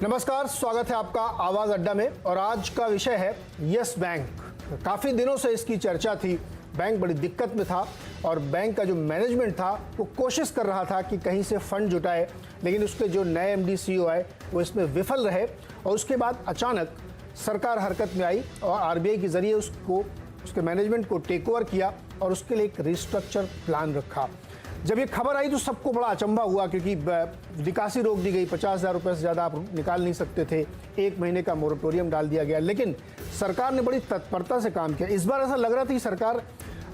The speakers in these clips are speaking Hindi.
नमस्कार, स्वागत है आपका आवाज अड्डा में। और आज का विषय है यस बैंक। काफी दिनों से इसकी चर्चा थी। बैंक बड़ी दिक्कत में था और बैंक का जो मैनेजमेंट था वो कोशिश कर रहा था कि कहीं से फंड जुटाए, लेकिन उसके जो नए एमडी सीईओ आए वो इसमें विफल रहे। और उसके बाद अचानक सरकार हरकत में आई और आरबीआई के जरिए उसके मैनेजमेंट को टेक ओवर किया और उसके लिए एक रिस्ट्रक्चर प्लान रखा। जब ये खबर आई तो सबको बड़ा अचंभा हुआ, क्योंकि निकासी रोक दी गई, 50,000 रुपये से ज़्यादा आप निकाल नहीं सकते थे, 1 महीने का मोरेटोरियम डाल दिया गया। लेकिन सरकार ने बड़ी तत्परता से काम किया। इस बार ऐसा लग रहा था कि सरकार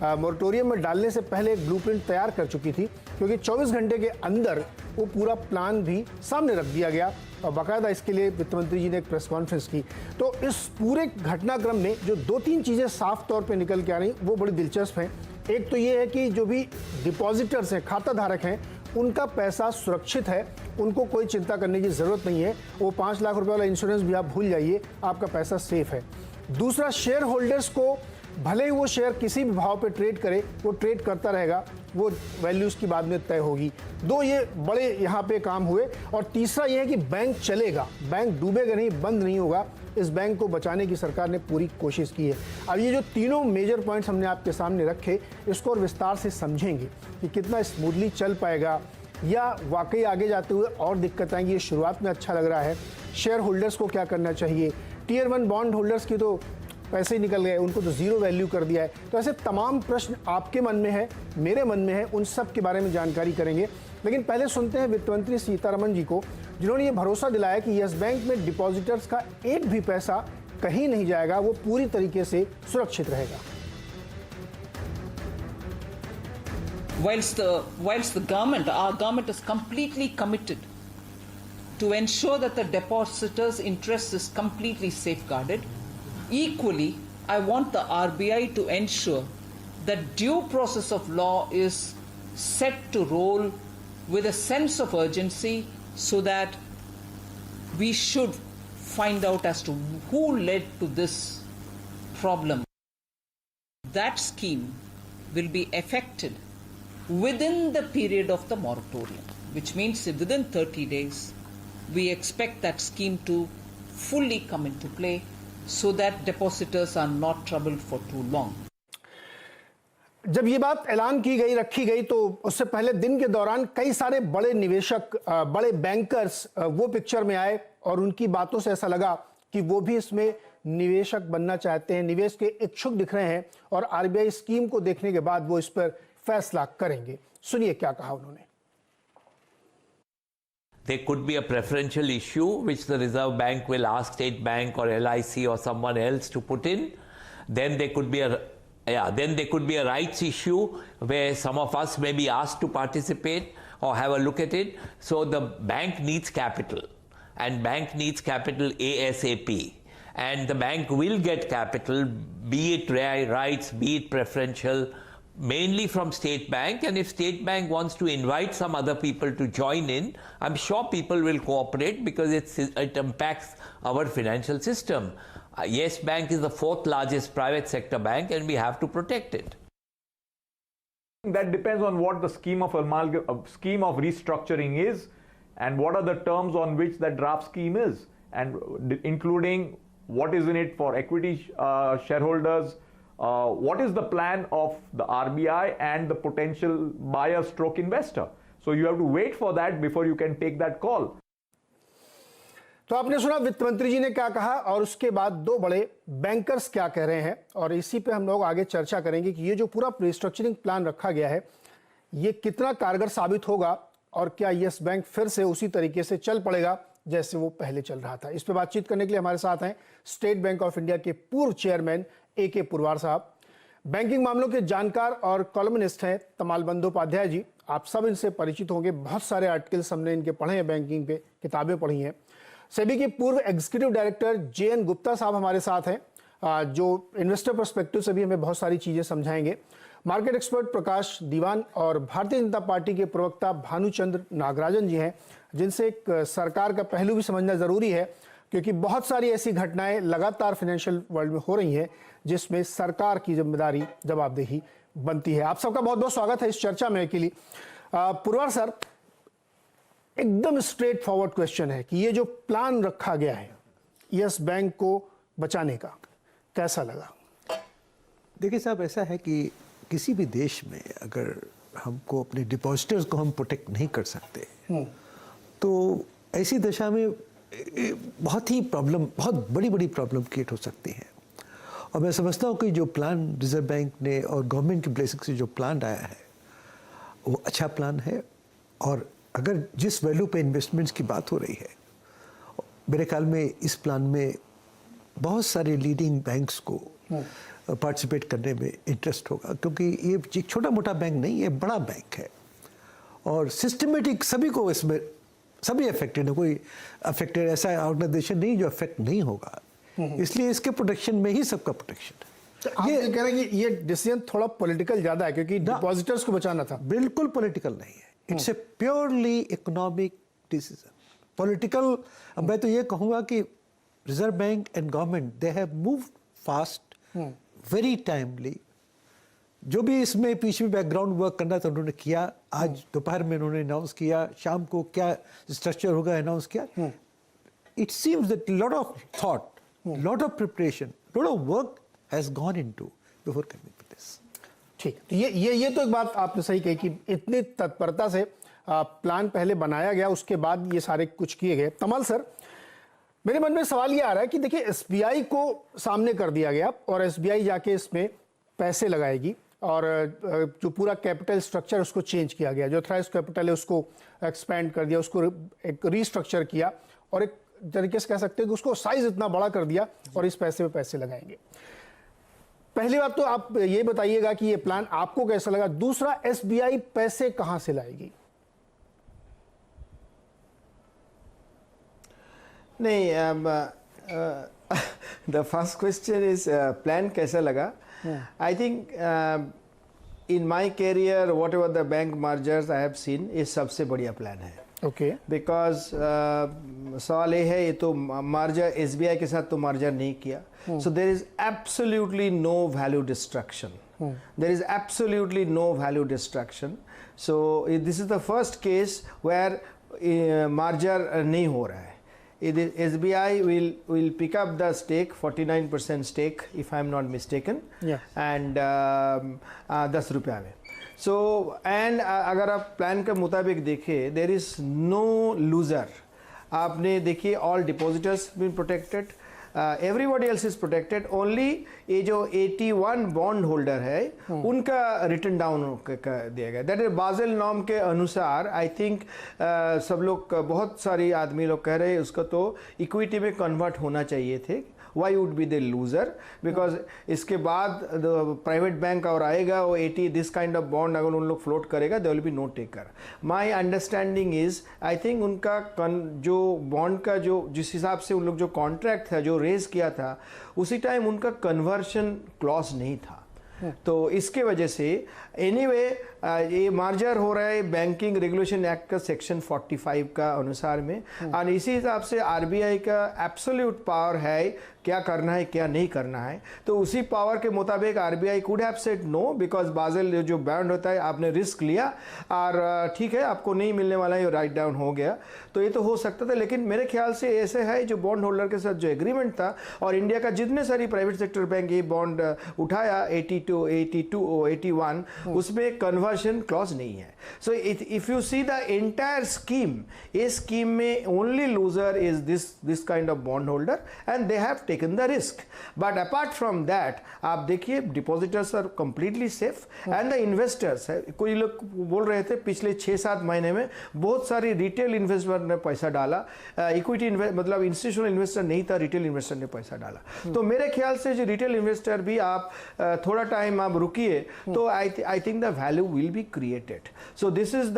मोरेटोरियम में डालने से पहले एक ब्लूप्रिंट तैयार कर चुकी थी, क्योंकि 24 घंटे के अंदर वो पूरा प्लान भी सामने रख दिया गया और बाकायदा इसके लिए वित्त मंत्री जी ने एक प्रेस कॉन्फ्रेंस की। तो इस पूरे घटनाक्रम में जो 2-3 चीज़ें साफ तौर पे निकल के आ रही वो बड़ी दिलचस्प हैं। एक तो ये है कि जो भी डिपॉजिटर्स हैं, खाता धारक हैं, उनका पैसा सुरक्षित है, उनको कोई चिंता करने की ज़रूरत नहीं है। वो 5 लाख रुपए वाला इंश्योरेंस भी आप भूल जाइए, आपका पैसा सेफ है। दूसरा, शेयर होल्डर्स को भले ही वो शेयर किसी भी भाव पे ट्रेड करे, वो ट्रेड करता रहेगा, वो वैल्यूज की बाद में तय होगी। दो ये बड़े यहाँ पे काम हुए। और तीसरा ये है कि बैंक चलेगा, बैंक डूबेगा नहीं, बंद नहीं होगा। इस बैंक को बचाने की सरकार ने पूरी कोशिश की है। अब ये जो तीनों मेजर पॉइंट्स हमने आपके सामने रखे, इसको और विस्तार से समझेंगे कि कितना स्मूथली चल पाएगा या वाकई आगे जाते हुए और दिक्कत आएंगी। ये शुरुआत में अच्छा लग रहा है। शेयर होल्डर्स को क्या करना चाहिए, टियर 1 बॉन्ड होल्डर्स की तो पैसे ही निकल गए, उनको तो जीरो वैल्यू कर दिया है। तो ऐसे तमाम प्रश्न आपके मन में है, मेरे मन में है, उन सब के बारे में जानकारी करेंगे। लेकिन पहले सुनते हैं वित्त मंत्री सीतारमण जी को, जिन्होंने ये भरोसा दिलाया कि यस बैंक में डिपॉजिटर्स का एक भी पैसा कहीं नहीं जाएगा, वो पूरी तरीके से सुरक्षित रहेगा। Whilst the government, our government is completely committed to ensure that the depositors' interest is completely safeguarded. Equally, I want the RBI to ensure that due process of law is set to roll with a sense of urgency, so that we should find out as to who led to this problem. That scheme will be effected within the period of the moratorium, which means within 30 days we expect that scheme to fully come into play, so that depositors are not troubled for too long. जब ये बात ऐलान की गई, रखी गई, तो उससे पहले दिन के दौरान कई सारे बड़े निवेशक, बड़े बैंकर्स वो पिक्चर में आए और उनकी बातों से ऐसा लगा कि वो भी इसमें निवेशक बनना चाहते हैं, निवेश के इच्छुक दिख रहे हैं और आरबीआई स्कीम को देखने के बाद वो इस पर फैसला करेंगे। सुनिए क्या कहा उन्होंने। There could be a preferential issue which the Reserve Bank will ask State Bank or LIC or someone else to put in. Then there could be a rights issue where some of us may be asked to participate or have a look at it. So the bank needs capital, and bank needs capital ASAP. And the bank will get capital, be it rights, be it preferential, mainly from State Bank. And if State Bank wants to invite some other people to join in, I'm sure people will cooperate, because it impacts our financial system. Yes Bank is the 4th largest private sector bank, and we have to protect it. That depends on what the scheme of restructuring is, and what are the terms on which that draft scheme is, and including what is in it for equity shareholders. What is the plan of the RBI and the potential buyer stroke investor? So you have to wait for that before you can take that call. तो आपने सुना वित्त मंत्री जी ने क्या कहा और उसके बाद दो बड़े बैंकर्स क्या कह रहे हैं, और इसी पे हम लोग आगे चर्चा करेंगे कि ये जो पूरा रिस्ट्रक्चरिंग प्लान रखा गया है ये कितना कारगर साबित होगा और क्या यस बैंक फिर से उसी तरीके से चल पड़ेगा जैसे वो पहले चल रहा था। इस पे बातचीत करने के लिए हमारे साथ हैं स्टेट बैंक ऑफ इंडिया के पूर्व चेयरमैन AK पुरवार साहब, बैंकिंग मामलों के जानकार और कॉलमनिस्ट हैं तमाल बंदोपाध्याय जी। आप सब इनसे परिचित होंगे, बहुत सारे आर्टिकल्स हमने इनके पढ़े हैं, बैंकिंग पे किताबें पढ़ी हैं। सेबी के पूर्व एग्जीक्यूटिव डायरेक्टर JN गुप्ता साहब हमारे साथ हैं, जो इन्वेस्टर पर्सपेक्टिव से भी हमें बहुत सारी चीज़ें समझाएंगे। मार्केट एक्सपर्ट प्रकाश दीवान और भारतीय जनता पार्टी के प्रवक्ता भानुचंद्र नागराजन जी हैं, जिनसे एक सरकार का पहलू भी समझना ज़रूरी है, क्योंकि बहुत सारी ऐसी घटनाएं लगातार फाइनेंशियल वर्ल्ड में हो रही हैं जिसमें सरकार की जिम्मेदारी, जवाबदेही बनती है। आप सबका बहुत बहुत स्वागत है इस चर्चा में के लिए। पुरवार सर, एकदम स्ट्रेट फॉरवर्ड क्वेश्चन है कि ये जो प्लान रखा गया है यस बैंक को बचाने का, कैसा लगा? देखिए साहब, ऐसा है कि किसी भी देश में अगर हमको अपने डिपॉजिटर्स को हम प्रोटेक्ट नहीं कर सकते तो ऐसी दशा में बहुत बड़ी प्रॉब्लम क्रिएट हो सकती है। और मैं समझता हूँ कि जो प्लान रिजर्व बैंक ने और गवर्नमेंट की ब्लेसिंग से जो प्लान आया है वो अच्छा प्लान है। और अगर जिस वैल्यू पे इन्वेस्टमेंट्स की बात हो रही है, मेरे ख्याल में इस प्लान में बहुत सारे लीडिंग बैंक्स को पार्टिसिपेट करने में इंटरेस्ट होगा, क्योंकि ये एक छोटा मोटा बैंक नहीं है, बड़ा बैंक है और सिस्टमेटिक सभी को इसमें सभी अफेक्टेड है। कोई अफेक्टेड ऐसा ऑर्गेनाइजेशन नहीं जो अफेक्ट नहीं होगा, इसलिए इसके प्रोटेक्शन में ही सबका प्रोटेक्शन है। तो आप ये कह रहे हैं कि ये डिसीजन थोड़ा पॉलिटिकल ज्यादा है क्योंकि डिपॉजिटर्स को बचाना था? बिल्कुल पॉलिटिकल नहीं है, it's a purely economic decision. Political, मैं तो ये कहूँगा कि reserve bank and government they have moved fast, very timely. जो भी इसमें पीछे बैकग्राउंड वर्क करना था उन्होंने किया। आज दोपहर में उन्होंने अनाउंस किया, शाम को क्या स्ट्रक्चर होगा अनाउंस किया। It seems that lot of thought, lot of preparation, lot of work has gone into before coming to this. ठीक, तो ये तो एक बात आपने सही कही कि इतनी तत्परता से प्लान पहले बनाया गया, उसके बाद ये सारे कुछ किए गए। तमाल सर, मेरे मन में सवाल ये आ रहा है कि देखिए एसबीआई को सामने कर दिया गया और एसबीआई जाके इसमें पैसे लगाएगी और जो पूरा कैपिटल स्ट्रक्चर उसको चेंज किया गया, जो थ्राइस कैपिटल है उसको एक्सपेंड कर दिया, उसको एक रीस्ट्रक्चर किया और एक तरीके से कह सकते हैं कि उसको साइज इतना बड़ा कर दिया और इस पैसे पे पैसे लगाएंगे। पहली बात तो आप ये बताइएगा कि ये प्लान आपको कैसा लगा। दूसरा, एसबीआई पैसे कहां से लाएगी? नहीं, the first question is plan कैसा लगा? I think in my career whatever the bank mergers I have seen, ये सबसे बढ़िया प्लान है। ओके, बिकॉज सवाल ये है, ये तो मर्जर एसबीआई के साथ तो मर्जर नहीं किया, so there is absolutely no value destruction, there is absolutely no value destruction. So this is the first case where merger नहीं हो रहा है। SBI will pick up the stake, 49% stake if I am not mistaken, yeah. and 10 रुपया में। So and अगर आप प्लान के मुताबिक देखें, there is no loser। आपने देखिए all depositors been protected, everybody else is protected, only ये जो 81 बॉन्ड होल्डर है उनका रिटर्न डाउन दिया गया। दैट इज बाज़ेल नॉर्म के अनुसार। आई थिंक सब लोग, बहुत सारी आदमी लोग कह रहे हैं उसका तो इक्विटी में कन्वर्ट होना चाहिए थे। Why would be the loser? Because इसके बाद प्राइवेट बैंक और आएगा, वो 80 दिस काइंड ऑफ बॉन्ड अगर उन लोग फ्लोट करेगा, there will be no taker. My understanding is, I think उनका जो बॉन्ड का जो जिस हिसाब से उन लोग जो कॉन्ट्रैक्ट था जो रेज किया था, उसी टाइम उनका कन्वर्शन क्लॉज नहीं था। तो इसके वजह से एनीवे ये मर्जर हो रहा है बैंकिंग रेगुलेशन एक्ट का सेक्शन 45 का अनुसार में, और इसी हिसाब से आरबीआई का एब्सोल्यूट पावर है क्या करना है क्या नहीं करना है। तो उसी पावर के मुताबिक RBI could have said no, because Basel जो बॉन्ड होता है आपने रिस्क लिया और ठीक है आपको नहीं मिलने वाला है, राइट डाउन हो गया, तो ये तो हो सकता था। लेकिन मेरे ख्याल से ऐसे है जो बॉन्ड होल्डर के साथ जो एग्रीमेंट था, और इंडिया का जितने सारी प्राइवेट सेक्टर बैंक ये बॉन्ड उठाया 82, 81, उसमें कन्वर्शन क्लॉज नहीं है। So if you see the entire scheme, ये स्कीम में only loser is this kind of bond holder and they have taken the risk. But apart from that आप देखिए depositors are completely safe and the investors है। कोई लोग बोल रहे थे पिछले 6-7 महीने में बहुत सारी रिटेल इन्वेस्टर ने पैसा डाला, इक्विटी मतलब इंस्टीट्यूशनल इन्वेस्टर नहीं था, रिटेल इन्वेस्टर ने पैसा डाला। तो मेरे ख्याल से जो रिटेल इन्वेस्टर भी आप थोड़ा टाइम आप रुकिए तो I think the value will be created. So this is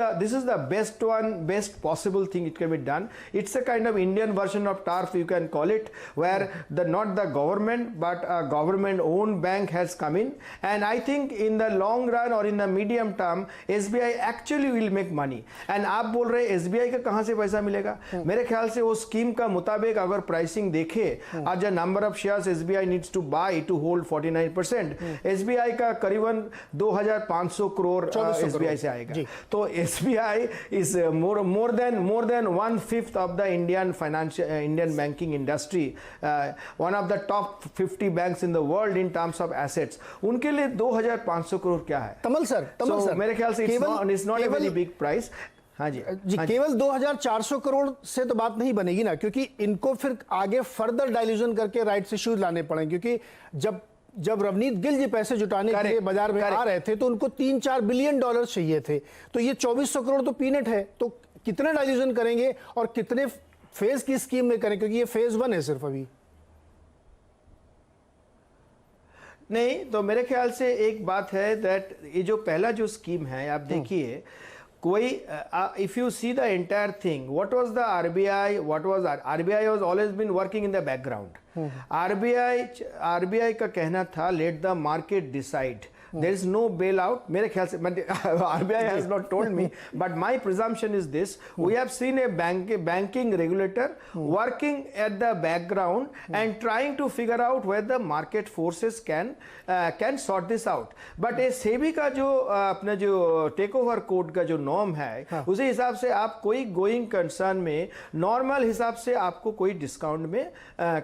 the best possible thing it can be done. It's a kind of Indian version of TARF, you can call it, where not the government but a government owned bank has come in, and I think in the long run or in the medium term SBI actually will make money. And आप बोल रहे SBI का कहाँ से पैसा मिलेगा? मेरे ख्याल से वो स्कीम का मुताबिक अगर प्राइसिंग देखे, आज the number of shares SBI needs to buy to hold 49%, SBI का करीबन 2500 करोड़ SBI से आएगा। तो SBI is more than 1/5 of the Indian banking industry, one of the top 50 banks in the world in terms of assets. उनके लिए 2,500 करोड़ क्या है? तमल सर, मेरे ख्याल से it's not a very big price. हाँ जी, केवल 2,400 करोड़ से तो बात नहीं बनेगी ना, क्योंकि इनको फिर आगे फर्दर डाइल्यूजन करके राइट्स इश्यूज लाने पड़ेंगे, क्योंकि जब रवनीत गिल जी पैसे जुटाने के लिए बाजार में आ रहे थे तो उनको $3-4 बिलियन चाहिए थे, तो ये 2,400 करोड़ तो पीनट है। तो कितने डाइल्यूजन करेंगे और कितने फेज की स्कीम में करें, क्योंकि ये फेज 1 है सिर्फ अभी। नहीं, तो मेरे ख्याल से एक बात है दैट ये जो पहला जो स्कीम है आप देखिए, कोई if you see the entire thing, what was the RBI was always been working in the background. RBI का कहना था let the market decide. There is no bailout. मेरे ख्याल से RBI has not told me, but my presumption is this: we have seen a banking regulator working at the background and trying to figure out whether market forces can sort this out. But a SEBI का जो अपना जो टेक ओवर कोड का जो नॉर्म है, उसी हिसाब से आप कोई गोइंग कंसर्न में नॉर्मल हिसाब से आपको कोई डिस्काउंट में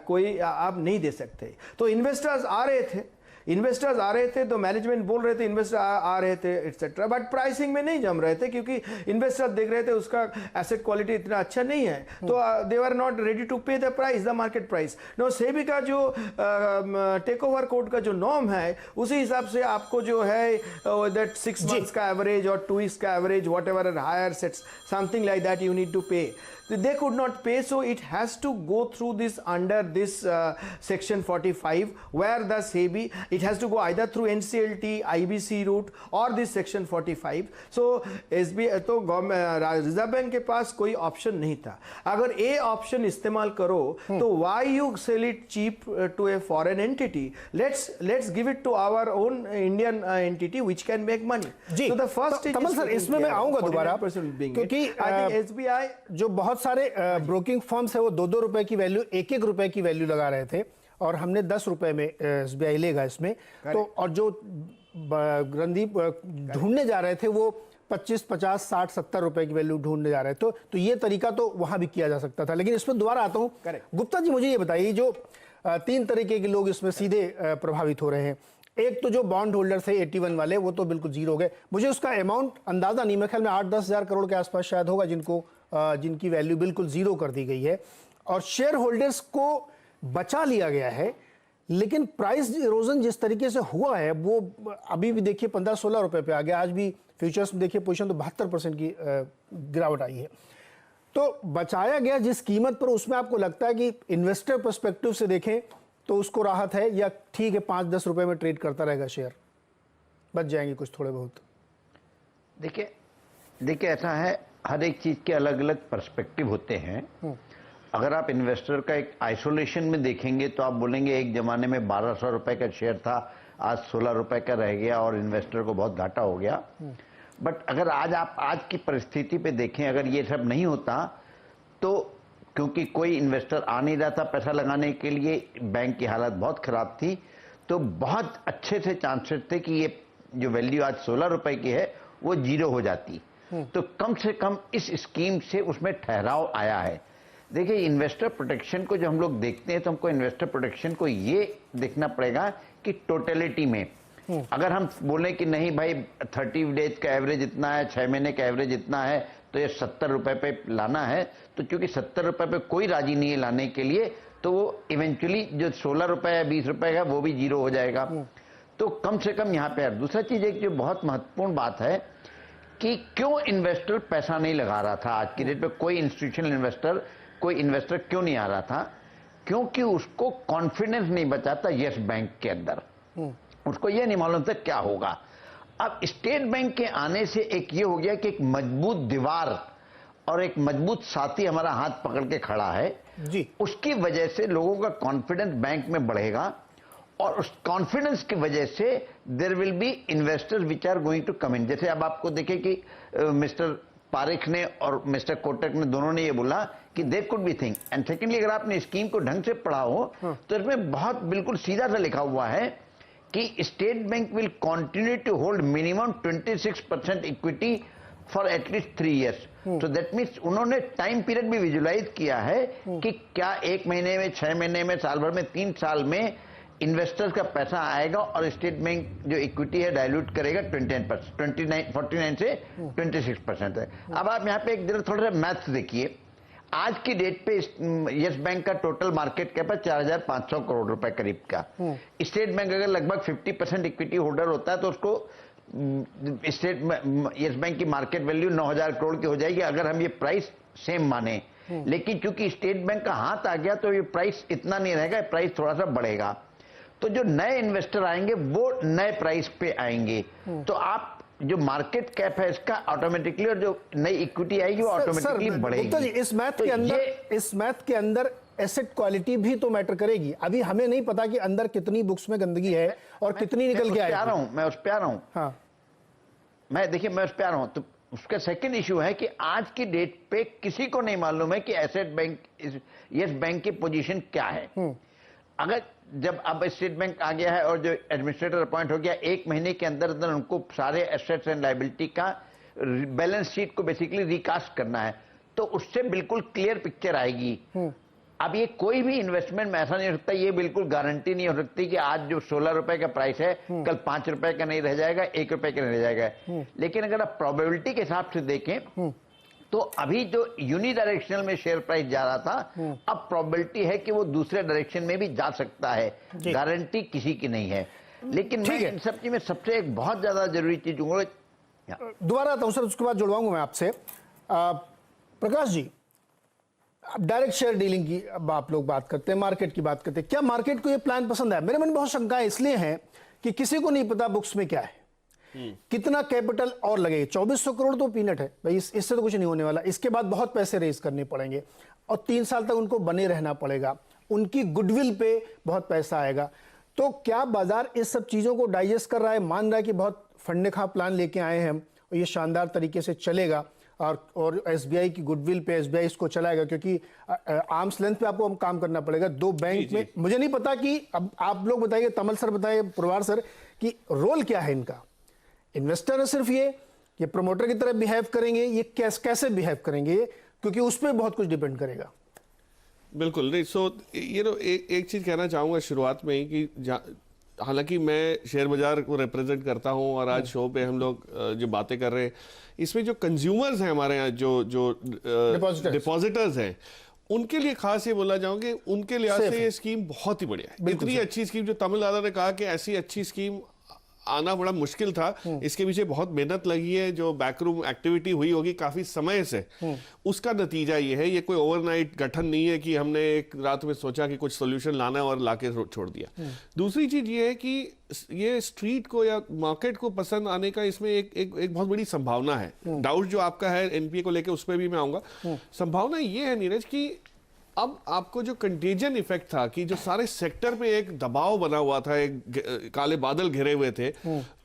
कोई आप नहीं दे सकते। तो इन्वेस्टर्स आ रहे थे तो मैनेजमेंट बोल रहे थे इन्वेस्टर आ रहे थे एटसेट्रा, बट प्राइसिंग में नहीं जम रहे थे क्योंकि इन्वेस्टर देख रहे थे उसका एसेट क्वालिटी इतना अच्छा नहीं है, तो they were not ready to pay the price, the market price. No, SEBI का जो टेक ओवर कोड का जो नॉर्म है उसी हिसाब से आपको जो है दैट 6 मंथ्स का एवरेज और 2 वीक्स का average whatever higher sets something like that you need to pay. They could not pay, so it has to go through this under this section 45, where the SEBI, it has to go either through NCLT, IBC route or this section 45. So SBI तो रिजर्व बैंक के पास कोई ऑप्शन नहीं था। अगर ये ऑप्शन इस्तेमाल करो तो why you sell it cheap to a foreign entity? Let's give it to our own Indian entity which can make money. जी, so the first Kamal sir इसमें मैं आऊंगा दोबारा, क्योंकि I think SBI जो बहुत सारे ब्रोकिंग फर्म्स है वो 2-2 रुपए की वैल्यू, 1-1 रुपए की वैल्यू लगा रहे थे और हमने 10 रुपए में SBI लेगा इसमें। तो और जो रणदीप ढूंढने जा रहे थे वो 25, 50, 60, 70 रुपए की वैल्यू ढूंढने जा रहे थे, तो ये तरीका तो वहां भी किया जा सकता था। लेकिन इसमें दोबारा आता हूं, गुप्ता जी मुझे ये बताइए, जो 3 तरीके के लोग इसमें सीधे प्रभावित हो रहे हैं। एक तो जो बॉन्ड होल्डर थे 81 वाले, वो तो बिल्कुल जीरो हो गए। मुझे उसका अमाउंट अंदाजा नहीं, मेरे ख्याल में 8-10 हज़ार करोड़ के आसपास शायद होगा जिनकी वैल्यू बिल्कुल जीरो कर दी गई है, और शेयर होल्डर्स को बचा लिया गया है। लेकिन प्राइस इरोजन जिस तरीके से हुआ है वो अभी भी देखिए 15-16 रुपए पे आ गया। आज भी फ्यूचर्स में देखिए पोजीशन तो 72% की गिरावट आई है। तो बचाया गया जिस कीमत पर, उसमें आपको लगता है कि इन्वेस्टर पर्सपेक्टिव से देखें तो उसको राहत है, या ठीक है 5-10 रुपए में ट्रेड करता रहेगा शेयर, बच जाएंगे कुछ थोड़े बहुत? देखिए ऐसा है, हर एक चीज के अलग अलग पर्सपेक्टिव होते हैं। अगर आप इन्वेस्टर का एक आइसोलेशन में देखेंगे तो आप बोलेंगे एक जमाने में 1200 रुपए का शेयर था, आज 16 रुपए का रह गया और इन्वेस्टर को बहुत घाटा हो गया। बट अगर आज की परिस्थिति पे देखें, अगर ये सब नहीं होता तो क्योंकि कोई इन्वेस्टर आ नहीं रहा था पैसा लगाने के लिए, बैंक की हालत बहुत खराब थी, तो बहुत अच्छे से चांसेस थे कि ये जो वैल्यू आज 16 रुपए की है वो जीरो हो जाती। तो कम से कम इस स्कीम से उसमें ठहराव आया है। देखिए, इन्वेस्टर प्रोटेक्शन को जो हम लोग देखते हैं तो हमको इन्वेस्टर प्रोटेक्शन को ये देखना पड़ेगा कि टोटलिटी में अगर हम बोलें कि नहीं भाई 30 डेज का एवरेज इतना है, 6 महीने का एवरेज इतना है, तो ये 70 रुपए पे लाना है, तो चूंकि 70 रुपए पे कोई राजी नहीं है लाने के लिए, तो वो इवेंचुअली जो 16 रुपए या 20 रुपए का वो भी जीरो हो जाएगा। तो कम से कम यहाँ पे दूसरा चीज एक जो बहुत महत्वपूर्ण बात है कि क्यों इन्वेस्टर पैसा नहीं लगा रहा था आज की डेट पे, कोई इंस्टीट्यूशनल इन्वेस्टर, कोई इन्वेस्टर क्यों नहीं आ रहा था? क्योंकि उसको कॉन्फिडेंस नहीं बचा था यस बैंक के अंदर, उसको यह नहीं मालूम था क्या होगा। अब स्टेट बैंक के आने से एक ये हो गया कि एक मजबूत दीवार और एक मजबूत साथी हमारा हाथ पकड़ के खड़ा है जी, उसकी वजह से लोगों का कॉन्फिडेंस बैंक में बढ़ेगा और उस कॉन्फिडेंस की वजह से there will be investors which are going to come in. जैसे अब आपको देखें कि मिस्टर पारेख ने और मिस्टर कोटक ने दोनों ने ये बोला कि there could be thing. And secondly, अगर आपने स्कीम को ढंग से पढ़ा हो तो इसमें बहुत बिल्कुल सीधा सा लिखा हुआ है कि state bank will continue to hold minimum 26% equity for at least 3 years. So that means उन्होंने टाइम पीरियड भी विजुलाइज किया है कि क्या 1 महीने में, 6 महीने में, साल भर में, 3 साल में इन्वेस्टर्स का पैसा आएगा और स्टेट बैंक जो इक्विटी है डाइल्यूट करेगा 49 से 26% है. अब आप यहाँ पे एक जरा थोड़ा सा मैथ्स देखिए. आज की डेट पे यस बैंक का टोटल मार्केट कैप है 4,500 करोड़ रुपए करीब का. स्टेट बैंक अगर लगभग 50% इक्विटी होल्डर होता है तो उसको स्टेट यस बैंक की मार्केट वैल्यू 9,000 करोड़ की हो जाएगी अगर हम ये प्राइस सेम माने. लेकिन चूंकि स्टेट बैंक का हाथ आ गया तो ये प्राइस इतना नहीं रहेगा, प्राइस थोड़ा सा बढ़ेगा. तो जो नए इन्वेस्टर आएंगे वो नए प्राइस पे आएंगे. तो आप जो मार्केट कैप है इसका ऑटोमेटिकली, और जो नई इक्विटी आएगी वो ऑटोमेटिकली बढ़ेगी. गुप्ता जी, इस मैथ के अंदर एसेट क्वालिटी भी तो मैटर करेगी. अभी हमें नहीं पता कि अंदर कितनी बुक्स में गंदगी है और कितनी निकल के आएगी. मैं उस पे आ रहा हूं. हाँ, मैं उस पे आ रहा हूं. तो उसका सेकंड इशू है कि आज की डेट पे किसी को नहीं मालूम है कि एसेट बैंक यस बैंक की पोजीशन क्या है. अगर जब अब स्टेट बैंक आ गया है और जो एडमिनिस्ट्रेटर अपॉइंट हो गया, 1 महीने के अंदर अंदर उनको सारे एसेट्स एंड लायबिलिटी का बैलेंस शीट को बेसिकली रिकास्ट करना है, तो उससे बिल्कुल क्लियर पिक्चर आएगी. अब ये कोई भी इन्वेस्टमेंट में ऐसा नहीं हो सकता, ये बिल्कुल गारंटी नहीं हो सकती कि आज जो 16 रुपए का प्राइस है कल 5 रुपए का नहीं रह जाएगा, 1 रुपए का नहीं रह जाएगा. लेकिन अगर आप प्रोबेबिलिटी के हिसाब से देखें तो अभी जो यूनिडायरेक्शनल में शेयर प्राइस जा रहा था, अब प्रोबेबिलिटी है कि वो दूसरे डायरेक्शन में भी जा सकता है. गारंटी किसी की नहीं है. लेकिन मैं इन सब चीज में सबसे एक बहुत ज्यादा जरूरी चीज दोबारा आता हूं सर, उसके बाद जुड़वाऊंगा मैं आपसे. Prakash ji, direct share dealing की अब आप लोग बात करते हैं, मार्केट की बात करते हैं. क्या मार्केट को ये प्लान पसंद है? मेरे मन में बहुत शंकाएं इसलिए हैं कि किसी को नहीं पता बुक्स में क्या है, कितना कैपिटल और लगेगा. 2400 करोड़ तो पीनट है भाई, इससे तो कुछ नहीं होने वाला. इसके बाद बहुत पैसे रेज करने पड़ेंगे और 3 साल तक उनको बने रहना पड़ेगा. उनकी गुडविल पे बहुत पैसा आएगा. तो क्या बाजार इस सब चीजों को डाइजेस्ट कर रहा है, मान रहा है कि बहुत फंडे खा प्लान लेके आए हैं और ये शानदार तरीके से चलेगा और एसबीआई की गुडविल पे एसबीआई इसको चलाएगा, क्योंकि आर्म्स लेंथ पे आपको काम करना पड़ेगा. 2 बैंक में मुझे नहीं पता कि अब आप लोग बताइए, तमल सर बताइए, पुरवार सर, कि रोल क्या है इनका. इन्वेस्टर है सिर्फ ये प्रमोटर की तरह बिहेव करेंगे, ये कैसे बिहेव करेंगे, क्योंकि उस पर बहुत कुछ डिपेंड करेगा. बिल्कुल नहीं. सो एक चीज कहना चाहूंगा शुरुआत में ही कि हालांकि मैं शेयर बाजार को रिप्रेजेंट करता हूं और आज शो पे हम लोग जो बातें कर रहे हैं, इसमें जो कंज्यूमर्स हैं हमारे यहाँ, जो डिपॉजिटर्स हैं, उनके लिए खास ये बोला जाऊंगा कि उनके लिहाज से ये स्कीम बहुत ही बढ़िया है. इतनी अच्छी स्कीम, जो तमिल दादा ने कहा कि ऐसी अच्छी स्कीम आना बड़ा मुश्किल था, इसके पीछे बहुत मेहनत लगी है, जो बैकरूम एक्टिविटी हुई होगी काफी समय से, उसका नतीजा ये है. ये कोई ओवरनाइट गठन नहीं है कि हमने एक रात में सोचा कि कुछ सोल्यूशन लाना है और लाके छोड़ दिया. दूसरी चीज ये है कि ये स्ट्रीट को या मार्केट को पसंद आने का इसमें एक बहुत बड़ी संभावना है. डाउट जो आपका है एनपीए को लेकर, उस पर भी मैं आऊंगा. संभावना ये है नीरज कि अब आपको जो कंटेजन इफेक्ट था कि जो सारे सेक्टर पे एक दबाव बना हुआ था, एक काले बादल घिरे हुए थे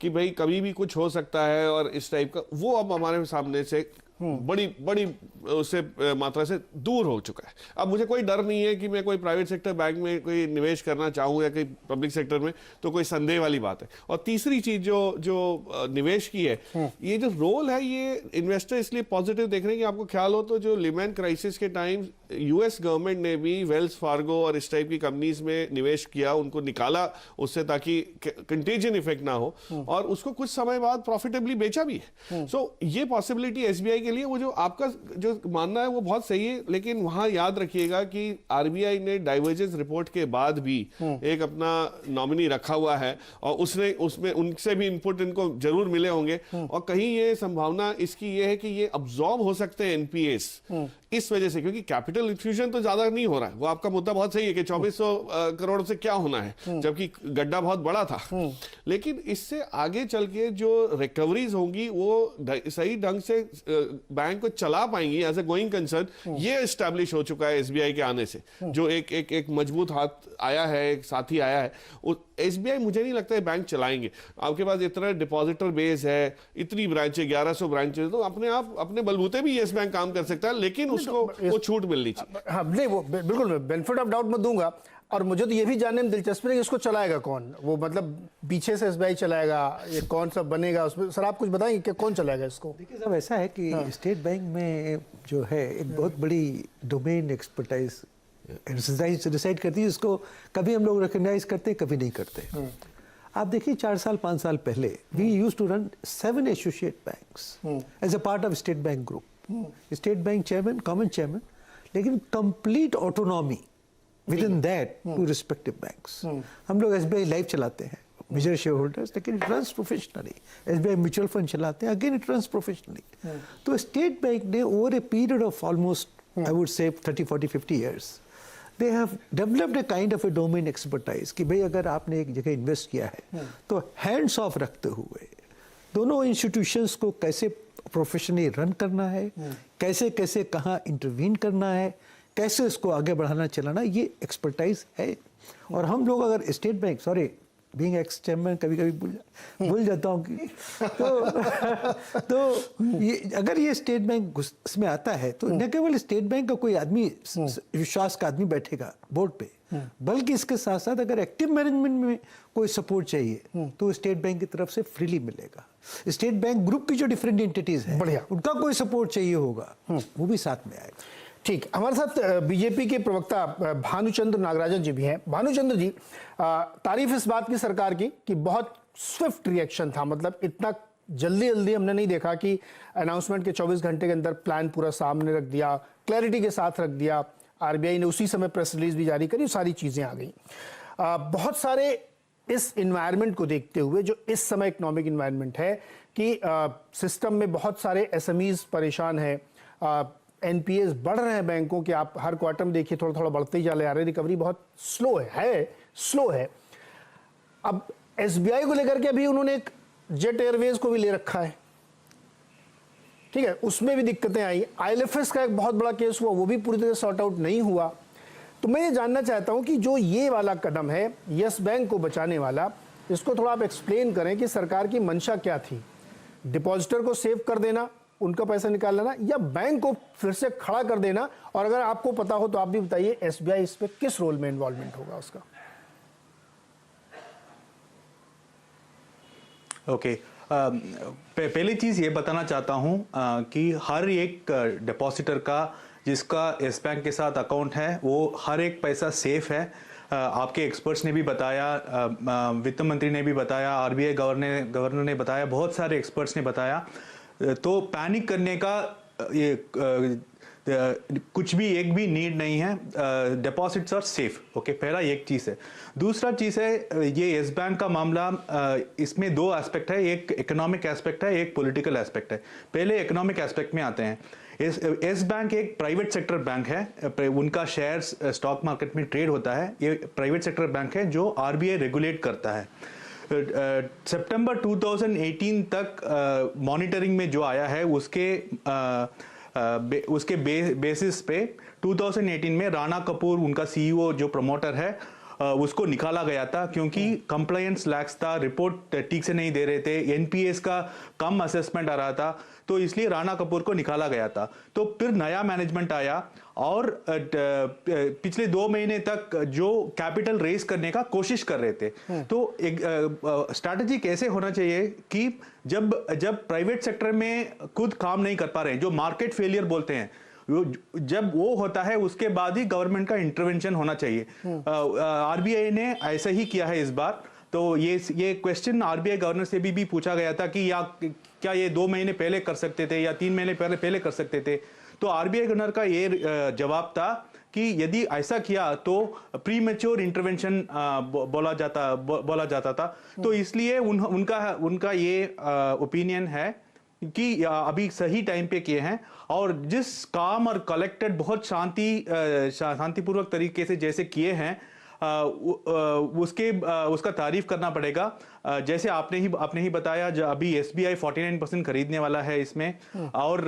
कि भाई कभी भी कुछ हो सकता है और इस टाइप का, वो अब हमारे सामने से बड़ी उससे मात्रा से दूर हो चुका है. अब मुझे कोई डर नहीं है कि मैं कोई प्राइवेट सेक्टर बैंक में कोई निवेश करना चाहूँ या कोई पब्लिक सेक्टर में, तो कोई संदेह वाली बात है. और तीसरी चीज जो निवेश की है, ये जो रोल है, ये इन्वेस्टर इसलिए पॉजिटिव देख रहे हैं कि आपको ख्याल हो तो जो लिमैन क्राइसिस के टाइम यूएस गवर्नमेंट ने भी वेल्स फार्गो और इस टाइप की कंपनीज में निवेश किया, उनको निकाला उससे ताकि कंटेजन इफेक्ट ना हो, और उसको कुछ समय बाद प्रॉफिटेबली बेचा भी है. सो ये पॉसिबिलिटी एसबीआई के लिए, वो जो आपका जो मानना है वो बहुत सही है. लेकिन वहां याद रखिएगा कि आरबीआई ने डाइवर्जेंस रिपोर्ट के बाद भी एक अपना नॉमिनी रखा हुआ है और उसमें उनसे भी इनपुट इनको जरूर मिले होंगे. और कहीं ये संभावना इसकी ये है कि ये अब्सॉर्ब हो सकते हैं एनपीएस इस वजह से, क्योंकि कैपिटल इन्फ्यूजन तो ज्यादा नहीं हो रहा है. वो आपका मुद्दा बहुत सही है कि 2400 करोड़ से क्या होना है, जबकि गड्ढा बहुत बड़ा था. लेकिन इससे आगे चल के जो रिकवरीज होंगी वो सही ढंग से बैंक को चला पाएंगी एज ए गोइंग कंसर्न, ये एस्टैब्लिश हो चुका है एसबीआई के आने से. जो एक मजबूत हाथ आया है, एक साथी आया है. एसबीआई मुझे नहीं लगता है बैंक चलाएंगे. आपके पास इतना डिपॉजिटर बेस है, इतनी ब्रांचें, 1100 ब्रांचें, तो अपने आप अपने बलबूते भी येस बैंक काम कर सकता है, लेकिन उसको वो छूट मिलनी चाहिए. हाँ नहीं, वो बिल्कुल बेनिफिट ऑफ डाउट मैं दूंगा. और मुझे तो ये भी जानने में दिलचस्पी है कि इसको चलाएगा कौन, वो मतलब पीछे से एसबीआई चलाएगा, ये कौन सा बनेगा उसमें, सर आप कुछ बताएंगे कि कौन चलाएगा इसको? देखिए साहब, ऐसा है कि स्टेट बैंक में जो है एक बहुत बड़ी डोमेन एक्सपर्टाइज डिसाइड करती है, जिसको कभी हम लोग रिकॉग्नाइज करते हैं, कभी नहीं करते। आप देखिए 4 साल 5 साल पहले we used to run 7 associate banks as a part of State Bank group, State Bank chairman, common chairman, लेकिन complete autonomy within that to respective banks. हम लोग एसबीआई लाइफ चलाते हैं, मेजर शेयर होल्डर्स, लेकिन it runs professionally. SBI mutual fund चलाते हैं, अगेन इट रन्स प्रोफेशनली। तो स्टेट बैंक ने over a period of almost I would say 30, 40, 50 years they have developed a kind of a domain expertise कि भाई अगर आपने एक जगह इन्वेस्ट किया है तो हैंड्स ऑफ रखते हुए दोनों इंस्टीट्यूशंस को कैसे प्रोफेशनली रन करना है, कैसे कैसे कहाँ इंटरवीन करना है, कैसे इसको आगे बढ़ाना चलाना, ये एक्सपर्टाइज है। और हम लोग अगर state bank, sorry being x chairman कभी कभी भूल जाता हूँ कि तो ये अगर ये स्टेट बैंक इसमें आता है तो न केवल स्टेट बैंक का कोई आदमी, विश्वास का आदमी बैठेगा बोर्ड पे, बल्कि इसके साथ साथ अगर एक्टिव मैनेजमेंट में कोई सपोर्ट चाहिए तो स्टेट बैंक की तरफ से फ्रीली मिलेगा। स्टेट बैंक ग्रुप की जो डिफरेंट एंटिटीज हैं, बढ़िया, उनका कोई सपोर्ट चाहिए होगा वो भी साथ में आएगा। ठीक, हमारे साथ बीजेपी के प्रवक्ता भानुचंद्र नागराजन जी भी हैं। भानुचंद्र जी, तारीफ इस बात की सरकार की कि बहुत स्विफ्ट रिएक्शन था, मतलब इतना जल्दी हमने नहीं देखा कि अनाउंसमेंट के 24 घंटे के अंदर प्लान पूरा सामने रख दिया, क्लैरिटी के साथ रख दिया, आरबीआई ने उसी समय प्रेस रिलीज भी जारी करी, सारी चीज़ें आ गई। बहुत सारे इस इन्वायरमेंट को देखते हुए, जो इस समय इकोनॉमिक इन्वायरमेंट है कि सिस्टम में बहुत सारे एसएमईज परेशान हैं, एनपीएस बढ़ रहे हैं बैंकों के, आप हर क्वार्टर में देखिए थोड़ा थोड़ा बढ़ते ही जा रहे हैं, रिकवरी बहुत स्लो है। अब एसबीआई को लेकर के अभी उन्होंने एक जेट एयरवेज को भी ले रखा है, ठीक है, उसमें भी दिक्कतें आई। आईएलएफएस का एक बहुत बड़ा केस हुआ, वो भी पूरी तरह सॉर्ट आउट नहीं हुआ। तो मैं ये जानना चाहता हूं कि जो ये वाला कदम है यस बैंक को बचाने वाला, इसको थोड़ा आप एक्सप्लेन करें कि सरकार की मंशा क्या थी? डिपॉजिटर को सेव कर देना, उनका पैसा निकाल लेना, या बैंक को फिर से खड़ा कर देना? और अगर आपको पता हो तो आप भी बताइए एसबीआई इस पे किस रोल में इन्वॉल्वमेंट होगा उसका? ओके, पहली चीज़ ये बताना चाहता हूँ कि हर एक डिपॉजिटर का जिसका इस बैंक के साथ अकाउंट है, वो हर एक पैसा सेफ है। आपके एक्सपर्ट्स ने भी बताया, वित्त मंत्री ने भी बताया, आरबीआई गवर्नर ने बताया, बहुत सारे एक्सपर्ट्स ने बताया। तो पैनिक करने का ये कुछ भी एक भी नीड नहीं है। Deposits are safe. ओके, पहला एक चीज़ है। दूसरा चीज़ है, ये येस बैंक का मामला, इसमें 2 एस्पेक्ट है, एक इकोनॉमिक एस्पेक्ट है, एक पॉलिटिकल एस्पेक्ट है। पहले इकोनॉमिक एस्पेक्ट में आते हैं। येस बैंक एक प्राइवेट सेक्टर बैंक है, उनका शेयर्स स्टॉक मार्केट में ट्रेड होता है। ये प्राइवेट सेक्टर बैंक है जो आरबीआई रेगुलेट करता है। सितंबर 2018 तक मॉनिटरिंग में जो आया है उसके बेसिस पे 2018 में राणा कपूर, उनका सीईओ जो प्रमोटर है, उसको निकाला गया था क्योंकि कंप्लायंस लैक्स था, रिपोर्ट ठीक से नहीं दे रहे थे, एनपीएस का कम असेसमेंट आ रहा था, तो इसलिए राणा कपूर को निकाला गया था। तो फिर नया मैनेजमेंट आया और पिछले 2 महीने तक जो कैपिटल रेज करने का कोशिश कर रहे थे। तो एक स्ट्रैटेजी कैसे होना चाहिए कि जब प्राइवेट सेक्टर में खुद काम नहीं कर पा रहे हैं, जो मार्केट फेलियर बोलते हैं, जब वो होता है उसके बाद ही गवर्नमेंट का इंटरवेंशन होना चाहिए। आरबीआई ने ऐसा ही किया है इस बार। तो ये क्वेश्चन आरबीआई गवर्नर से भी पूछा गया था कि क्या ये 2 महीने पहले कर सकते थे या 3 महीने पहले कर सकते थे। तो आरबीआई गवर्नर का ये जवाब था कि यदि ऐसा किया तो प्रीमेच्योर इंटरवेंशन बोला जाता था। तो इसलिए उनका ये ओपिनियन है कि अभी सही टाइम पे किए हैं, और जिस काम और कलेक्टेड बहुत शांतिपूर्वक तरीके से जैसे किए हैं, उसका तारीफ करना पड़ेगा। जैसे आपने ही बताया, अभी एसबीआई 49% खरीदने वाला है इसमें, और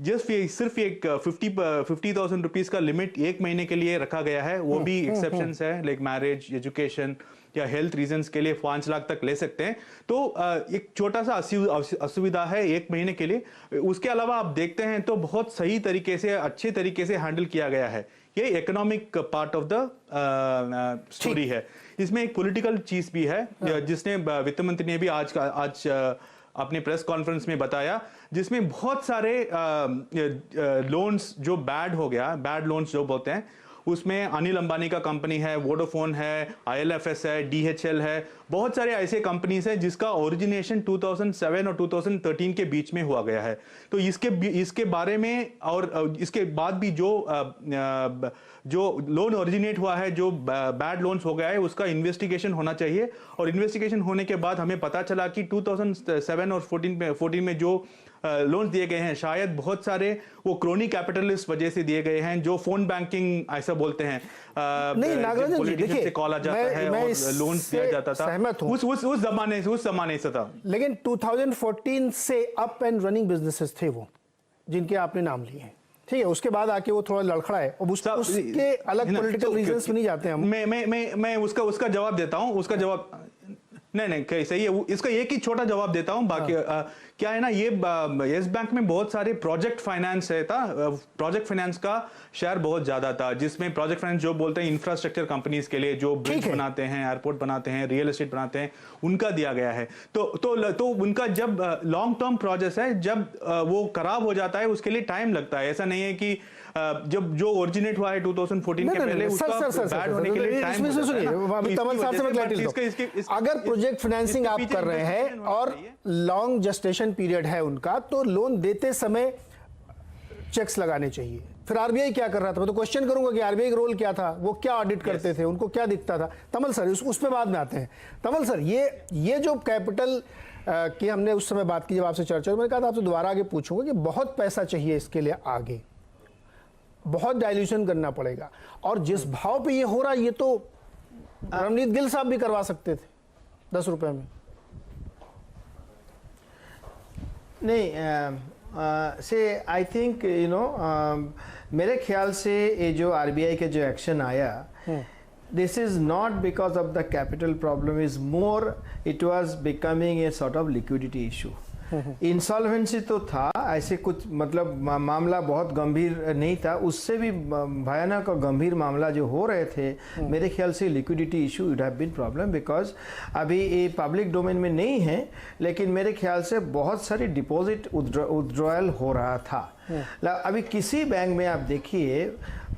सिर्फ एक 50,000 रुपीज का लिमिट 1 महीने के लिए रखा गया है। वो भी एक्सेप्शंस है, लाइक मैरिज, एजुकेशन या हेल्थ रीजंस के लिए 5 लाख तक ले सकते हैं। तो एक छोटा सा असुविधा है 1 महीने के लिए। उसके अलावा आप देखते हैं तो बहुत सही तरीके से, अच्छे तरीके से हैंडल किया गया है। ये economic part of the story है। इसमें एक पॉलिटिकल चीज भी है जिसने वित्त मंत्री ने भी आज अपने प्रेस कॉन्फ्रेंस में बताया, जिसमें बहुत सारे लोन्स जो बैड लोन्स जो बोलते हैं, उसमें अनिल अंबानी का कंपनी है, वोडाफोन है, IL&FS है, DHL है, बहुत सारे ऐसे कंपनीज हैं जिसका ओरिजिनेशन 2007 और 2013 के बीच में हुआ गया है। तो इसके बारे में और इसके बाद भी जो लोन ओरिजिनेट हुआ है, जो बैड लोन्स हो गया है, उसका इन्वेस्टिगेशन होना चाहिए। और इन्वेस्टिगेशन होने के बाद हमें पता चला कि 2007 और 14 में जो लोन्स दिए गए हैं, शायद बहुत सारे वो क्रोनी कैपिटलिस्ट वजह से दिए गए हैं, जो फोन बैंकिंग ऐसा बोलते हैं, नहीं नागराजन जी, देखिए, से कॉल आ जाता है और लोन्स दिया जाता था। सहमत हूं। उस जमाने से था। लेकिन 2014 से अप एंड रनिंग बिजनेसेस थे वो, जिनके आपने नाम लिए हैं, ठीक है। उसके बाद आके वो थोड़ा लड़खड़ा है, और उसके अलग पॉलिटिकल रीजंस में नहीं जाते हम। मैं उसका जवाब देता हूं। उसका जवाब नहीं सही है। इसका एक ही छोटा जवाब देता हूं। बाकी क्या है ना, ये यस बैंक में बहुत सारे प्रोजेक्ट फाइनेंस प्रोजेक्ट फाइनेंस का शेयर बहुत ज्यादा था, जिसमें प्रोजेक्ट फाइनेंस जो बोलते हैं इंफ्रास्ट्रक्चर कंपनीज के लिए, जो ब्रिज बनाते हैं, एयरपोर्ट बनाते हैं, रियल एस्टेट बनाते हैं, उनका दिया गया है। तो उनका जब लॉन्ग टर्म प्रोजेक्ट है, जब वो खराब हो जाता है उसके लिए टाइम लगता है। ऐसा नहीं है कि जब जो ओरिजिनेट हुआ है 2014 के पहले, उसका बैड होने के लिए टाइम लगता है। अगर प्रोजेक्ट फाइनेंसिंग आप कर रहे हैं और लॉन्ग जस्टेशन पीरियड है उनका, तो लोन देते समय चेक्स लगाने चाहिए। फिर आरबीआई क्या कर रहा था? मैं तो क्वेश्चन करूंगा कि आरबीआई का रोल क्या था, वो क्या ऑडिट करते थे, उनको क्या दिखता था। तमल सर, उस पे बाद में आते हैं। तमल सर, ये जो कैपिटल की हमने उस समय बात की, जब आपसे चर्चा, मैंने कहा था आपसे दोबारा आगे पूछूंगा कि बहुत पैसा चाहिए इसके लिए, आगे बहुत डाइल्यूशन करना पड़ेगा, और जिस भाव पे ये हो रहा है, ये तो रवनीत गिल साहब भी करवा सकते थे 10 रुपए में। नहीं, से आई थिंक मेरे ख्याल से ये जो आरबीआई का जो एक्शन आया, this is not because of the capital problem, is more it was becoming a sort of liquidity issue. Insolvency तो था, ऐसे कुछ मतलब मामला बहुत गंभीर नहीं था, उससे भी भयानक और गंभीर मामला जो हो रहे थे, मेरे ख्याल से liquidity issue would have been problem, because अभी ये पब्लिक डोमेन में नहीं है, लेकिन मेरे ख्याल से बहुत सारी डिपॉजिट विथड्रॉयल हो रहा था। अभी किसी बैंक में आप देखिए,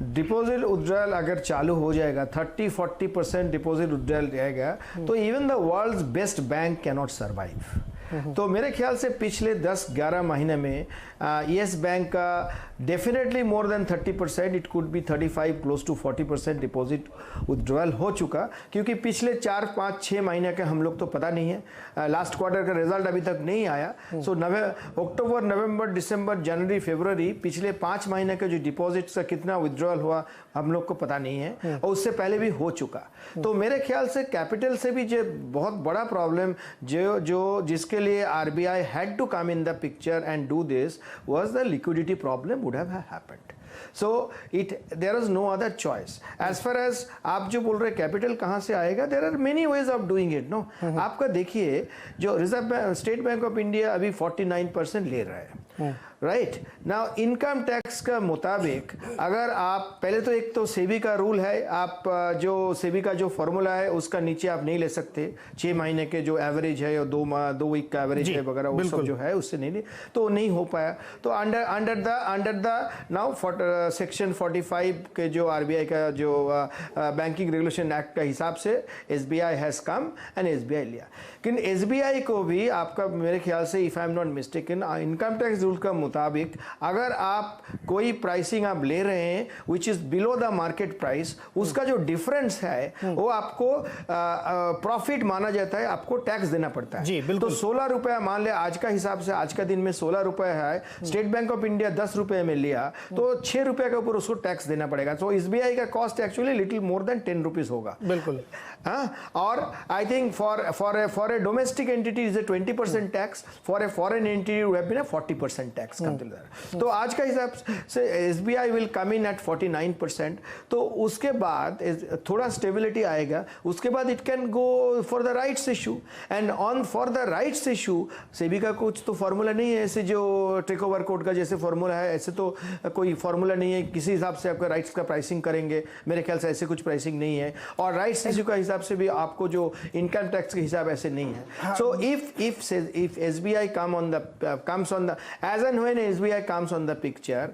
डिपॉजिट विथड्रॉयल अगर चालू हो जाएगा, 30-40% डिपॉजिट विथड्रॉयल जाएगा, तो even the world's best bank can not survive. तो मेरे ख्याल से पिछले 10-11 महीने में येस बैंक का definitely more than 30%, it could be 35, close to 40% deposit withdrawal हो चुका, क्योंकि पिछले 4-5-6 महीने का हम लोग तो पता नहीं है, लास्ट क्वार्टर का रिजल्ट अभी तक नहीं आया। सो अक्टूबर, नवंबर, दिसंबर, जनवरी, फरवरी, पिछले 5 महीने का जो डिपॉजिट का कितना विथड्रॉयल हुआ हम लोग को पता नहीं है, और उससे पहले भी हो चुका। तो मेरे ख्याल से कैपिटल से भी जो बहुत बड़ा प्रॉब्लम जिसके लिए RBI had to come in the picture and do this was the liquidity problem would have happened. So there is no other choice. As far as आप जो बोल रहे कैपिटल कहाँ से आएगा, there are many ways of doing it, no? आपका देखिए, जो reserve state bank of India अभी 49% ले रहा है, राइट नाउ। इनकम टैक्स का मुताबिक अगर आप पहले तो एक तो सेबी का रूल है, आप जो सेबी का जो फॉर्मूला है उसका नीचे आप नहीं ले सकते, 6 महीने के जो एवरेज है या 2 वीक का एवरेज है वगैरह, वो सब जो है उससे नहीं, तो नहीं हो पाया। तो अंडर द नाउ सेक्शन 45 के जो आरबीआई का जो बैंकिंग रेगुलेशन एक्ट का हिसाब से SBI has come and SBI लिया। लेकिन एसबीआई को भी आपका मेरे ख्याल से, if I am not mistaken, income tax rule का मुताबिक अगर आप कोई प्राइसिंग आप ले रहे हैं which is below the market price, उसका जो डिफरेंस है वो आपको प्रॉफिट माना जाता है, आपको टैक्स देना पड़ता है। जी बिल्कुल। तो 16 रुपया मान ले, आज का हिसाब से आज का दिन में 16 रुपए है, स्टेट बैंक ऑफ इंडिया 10 रुपए में लिया, तो 6 रुपए के ऊपर उसको टैक्स देना पड़ेगा। तो एसबीआई का cost actually little more than 10 rupees होगा। बिल्कुल। और I think for a domestic entity is a 20% tax, for a foreign entity would have been a 40% 9% tax कम। तो आज का हिसाब से SBI will come in at 49%। तो उसके बाद थोड़ा स्टेबिलिटी आएगा, उसके बाद it can go for the rights issue. And on for the rights issue SEBI का कुछ तो फॉर्मूला नहीं है, ऐसे जो टेक ओवर कोड का जैसे फॉर्मूला है ऐसे तो कोई फॉर्मूला नहीं है, किसी हिसाब से आपका राइट्स का प्राइसिंग करेंगे, मेरे ख्याल से ऐसे कुछ प्राइसिंग नहीं है। और राइट्स इशू का हिसाब से भी आपको जो इनकम टैक्स के हिसाब ऐसे नहीं है। सो if SBI comes on the as and when SBI comes on the picture,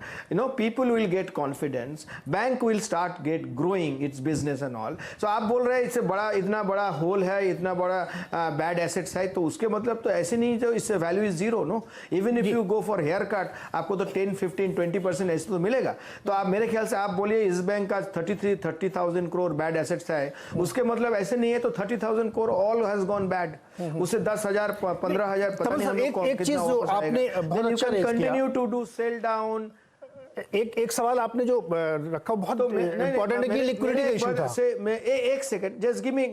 people will get confidence, bank will start get growing its business and all. So आप बोल रहे हैं इससे बड़ा, इतना बड़ा होल है, इतना बड़ा बैड एसेट्स है, तो उसके मतलब तो ऐसे नहीं जो इससे value is zero, no. Even if you go for haircut आपको तो 10, 15, 20% ऐसे तो मिलेगा। तो आप मेरे ख्याल से आप बोलिए इस बैंक का 30,000 करोड़ बैड एसेट्स है, उसके मतलब ऐसे नहीं है तो 30,000 crore all has gone bad, उससे 10,000, 15,000 पता नहीं हम लोग को एक चीज जो आपने बहुत अच्छा continue to do sell down. एक सवाल आपने जो रखा बहुत इंपॉर्टेंट है कि लिक्विडिटी का इशू था। मैं एक सेकंड जस्ट गिव मी।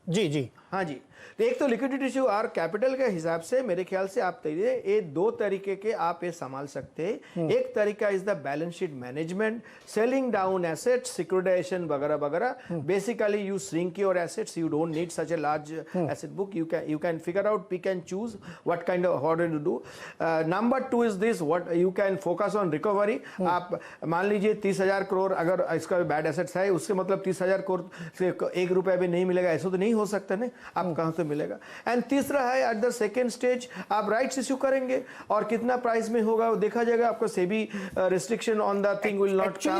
जी हाँ जी, एक तो लिक्विडिटी इशू और कैपिटल के हिसाब से मेरे ख्याल से आप ये दो तरीके के आप ये संभाल सकते हैं। एक तरीका is the balance sheet management, selling down assets, securitisation वगैरह वगैरह। Basically you shrink your assets, you don't need such a large asset book, you can figure out, pick and choose what kind of how to do. Number 2 is this, what you can focus on recovery. आप मान लीजिए 30,000 करोड़ अगर इसका बैड एसेट्स है, उसके मतलब 30,000 करोड़ से 1 रुपया भी नहीं मिलेगा, ऐसा तो नहीं हो सकता ना, आप कहां से मिलेगा। एंड तीसरा है एट द सेकेंड स्टेज आप राइट्स इश्यू करेंगे और कितना प्राइस में होगा वो देखा जाएगा। आपको SEBI restriction on the thing will not come,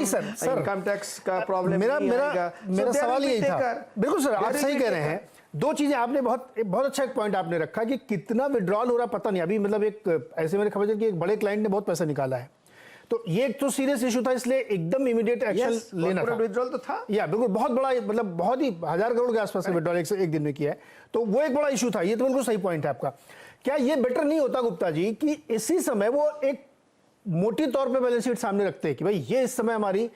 income tax का प्रॉब्लम मेरा सवाल यही था। बिल्कुल सर, आप सही कह रहे हैं। दो चीजें आपने बहुत अच्छा एक पॉइंट आपने रखा कि कितना विड्रॉल हो रहा पता नहीं। अभी मतलब एक ऐसे मेरे खबर चली कि एक बड़े क्लाइंट ने बहुत पैसा निकाला है, तो ये एक तो सीरियस इशू था, इसलिए एकदम इमीडिएट एक्शन लेना था। विड्रॉल तो था, या बिल्कुल बहुत बड़ा, मतलब बहुत ही 1000 करोड़ के आसपास विड्रॉल एक दिन में किया है, तो वो एक बड़ा इशू था। ये तो बिल्कुल सही पॉइंट है आपका। क्या ये बेटर नहीं होता गुप्ता जी कि इसी समय वो एक मोटी तौर पे बैलेंस शीट सामने रखते हैं कि भाई ये इस समय हमारी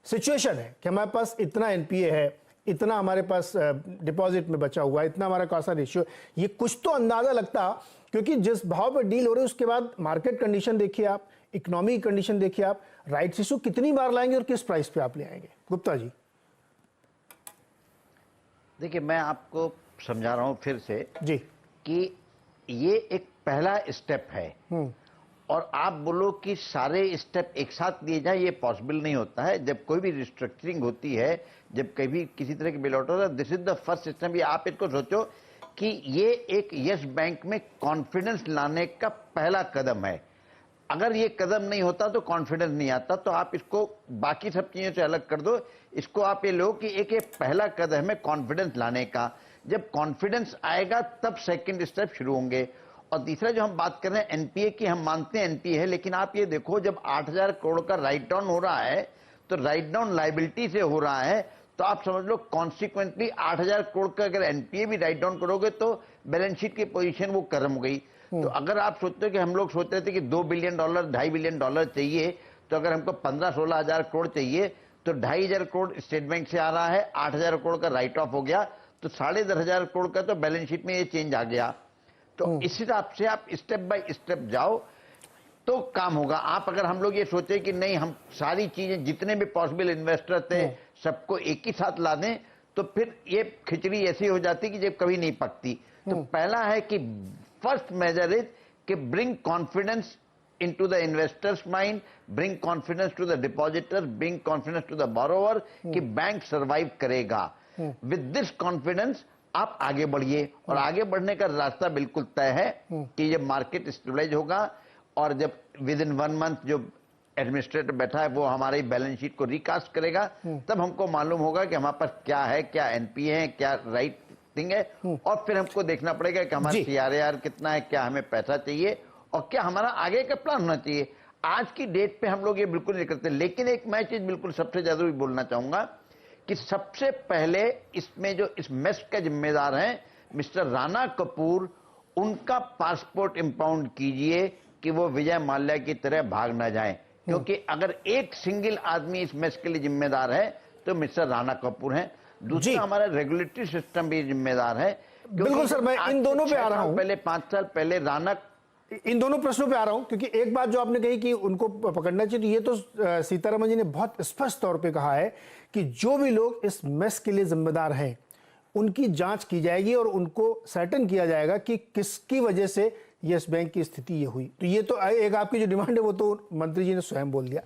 सिचुएशन है कि हमारे पास इतना एनपीए है, इतना हमारे पास डिपॉजिट में बचा हुआ है, इतना हमारा कॉसा रेशियो, ये कुछ तो अंदाजा लगता, क्योंकि जिस भाव पे डील हो रही है उसके बाद मार्केट कंडीशन देखिए आप, इकोनॉमी कंडीशन देखिए आप, राइट्स इशू कितनी बार लाएंगे और किस प्राइस पे आप ले आएंगे। गुप्ता जी देखिए, मैं आपको समझा रहा हूं फिर से जी कि ये एक पहला स्टेप है और आप बोलो कि सारे स्टेप एक साथ लिए जाए, ये पॉसिबल नहीं होता है। जब कोई भी रिस्ट्रक्चरिंग होती है, जब कभी किसी तरह की बेलआउट होता है, this is the first step. ये आप इसको सोचो कि ये एक यस बैंक में कॉन्फिडेंस लाने का पहला कदम है। अगर ये कदम नहीं होता तो कॉन्फिडेंस नहीं आता, तो आप इसको बाकी सब चीजों से अलग कर दो। इसको आप ये लो कि एक पहला कदम है कॉन्फिडेंस लाने का। जब कॉन्फिडेंस आएगा तब सेकंड स्टेप शुरू होंगे। और तीसरा जो हम बात कर रहे हैं एनपीए की, हम मानते हैं एनपीए है, लेकिन आप ये देखो जब 8,000 करोड़ का राइट डाउन हो रहा है तो राइट डाउन लायबिलिटी से हो रहा है, तो आप समझ लो कॉन्सिक्वेंटली 8,000 करोड़ का अगर एनपीए भी राइट डाउन करोगे तो बैलेंस शीट की पोजीशन वो गर्म हो गई। तो अगर आप सोचते हो कि हम लोग सोच रहे थे कि $2 बिलियन, $2.5 बिलियन चाहिए, तो अगर हमको 15-16 हजार करोड़ चाहिए तो 2,500 करोड़ स्टेट बैंक से आ रहा है, 8,000 करोड़ का राइट ऑफ हो गया, तो 10,500 करोड़ का तो बैलेंस शीट में ये चेंज आ गया। तो इस हिसाब से आप स्टेप बाय स्टेप जाओ तो काम होगा। आप अगर हम लोग ये सोचे कि नहीं हम सारी चीजें जितने भी पॉसिबल इन्वेस्टर थे सबको एक ही साथ ला दें, तो फिर ये खिचड़ी ऐसी हो जाती कि जब कभी नहीं पकती। तो पहला है कि फर्स्ट मेजर इज कि bring confidence into the investors mind, bring confidence to the depositors, bring confidence to the borrower कि बैंक सर्वाइव करेगा। विद दिस कॉन्फिडेंस आप आगे बढ़िए, और आगे बढ़ने का रास्ता बिल्कुल तय है कि जब मार्केट स्टेबलाइज होगा और जब विद इन 1 मंथ जो एडमिनिस्ट्रेटर बैठा है वो हमारी बैलेंस शीट को रिकास्ट करेगा, तब हमको मालूम होगा कि हमारे पास क्या है, क्या एनपीए है, क्या राइट थिंग है, और फिर हमको देखना पड़ेगा कि हमारा सीआरआर कितना है, क्या हमें पैसा चाहिए और क्या हमारा आगे का प्लान होना चाहिए। आज की डेट पे हम लोग ये बिल्कुल नहीं करते। लेकिन एक मैं चीज बिल्कुल सबसे ज्यादा भी बोलना चाहूंगा कि सबसे पहले इसमें जो इस मेस का जिम्मेदार हैं मिस्टर राणा कपूर, उनका पासपोर्ट इंपाउंड कीजिए कि वो विजय माल्या की तरह भाग ना जाएं, क्योंकि अगर एक सिंगल आदमी इस मेस के लिए जिम्मेदार है तो मिस्टर राणा कपूर हैं। दूसरा हमारा रेगुलेटरी सिस्टम भी जिम्मेदार है। बिल्कुल सर, मैं इन दोनों पे आ रहा हूं। पहले 5 साल पहले राणा इन दोनों प्रश्नों पे आ रहा हूं, क्योंकि एक बात जो आपने कही कि उनको पकड़ना चाहिए, तो ये तो सीतारमण जी ने बहुत स्पष्ट तौर पे कहा है कि जो भी लोग इस मेस के लिए जिम्मेदार हैं उनकी जांच की जाएगी और उनको सर्टेन किया जाएगा कि किसकी वजह से यस बैंक की स्थिति ये हुई। तो ये तो एक आपकी जो डिमांड है वो तो मंत्री जी ने स्वयं बोल दिया।